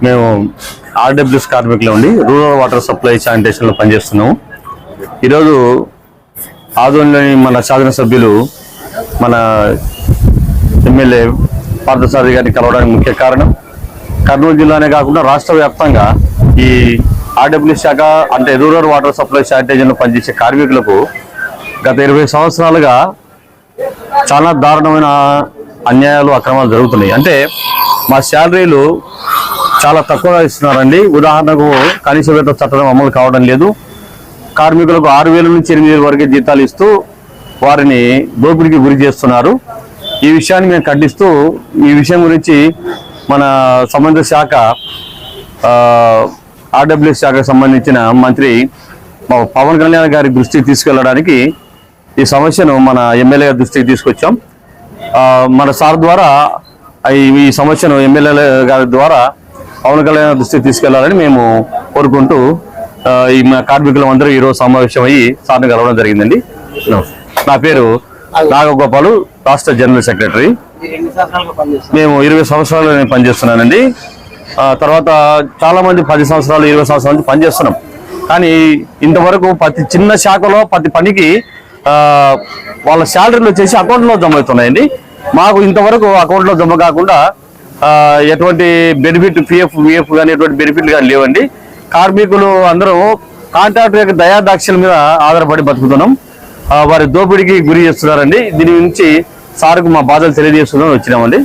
మేము ఆర్డబ్ల్యూఎస్ కార్మికులు ఉండి రూరల్ వాటర్ సప్లై శానిటేషన్లో పనిచేస్తున్నాము. ఈరోజు ఆదోనిలోని మన శాసనసభ్యులు మన ఎమ్మెల్యే పార్థసారథి గారిని కలవడానికి ముఖ్య కారణం కర్నూలు జిల్లానే కాకుండా రాష్ట్ర వ్యాప్తంగా ఈ ఆర్డబ్ల్యూఎస్ శాఖ అంటే రూరల్ వాటర్ సప్లై శానిటేషన్లో పనిచేసే కార్మికులకు గత 20 సంవత్సరాలుగా చాలా దారుణమైన అన్యాయాలు అక్రమాలు జరుగుతున్నాయి. అంటే మా శాలరీలు చాలా తక్కువగా ఇస్తున్నారండి. ఉదాహరణకు కనీస వేతన చట్టం అమలు కావడం లేదు. కార్మికులకు 6,000 నుంచి 8,000 వరకే జీతాలు ఇస్తూ వారిని దోపిడీకి గురి చేస్తున్నారు. ఈ విషయాన్ని మేము ఖండిస్తూ ఈ విషయం గురించి మన సంబంధిత శాఖ ఆర్డబ్ల్యూఎస్ శాఖకు సంబంధించిన మంత్రి పవన్ కళ్యాణ్ గారి దృష్టికి తీసుకెళ్లడానికి ఈ సమస్యను మన ఎమ్మెల్యే గారి దృష్టికి తీసుకొచ్చాం. మన సార్ ద్వారా ఈ సమస్యను ఎమ్మెల్యే గారి ద్వారా పవన్ కళ్యాణ్ దృష్టికి తీసుకెళ్లాలని మేము కోరుకుంటూ ఈ కార్మికులు అందరూ ఈరోజు సమావేశం అయ్యి సార్ని కలవడం జరిగిందండి. నా పేరు నాగగోపాలు, రాష్ట్ర జనరల్ సెక్రటరీ. మేము 20 సంవత్సరాలు నేను పనిచేస్తున్నానండి. తర్వాత చాలా మంది 10 సంవత్సరాలు 20 సంవత్సరాల నుంచి పనిచేస్తున్నాం. కానీ ఇంతవరకు ప్రతి చిన్న శాఖలో ప్రతి పనికి వాళ్ళ శాలరీలు వచ్చేసి అకౌంట్లో జమ అవుతున్నాయండి. మాకు ఇంతవరకు అకౌంట్లో జమ కాకుండా ఎటువంటి బెనిఫిట్ పిఎఫ్ కానీ ఎటువంటి బెనిఫిట్లు కానీ లేవండి. కార్మికులు అందరూ కాంట్రాక్టర్ యొక్క దయాదాక్షల మీద ఆధారపడి బతుకుతున్నాం. వారి దోపిడీకి గురి చేస్తున్నారండి. దీని నుంచి సార్కు మా బాధలు తెలియజేస్తున్నాం వచ్చినామండి.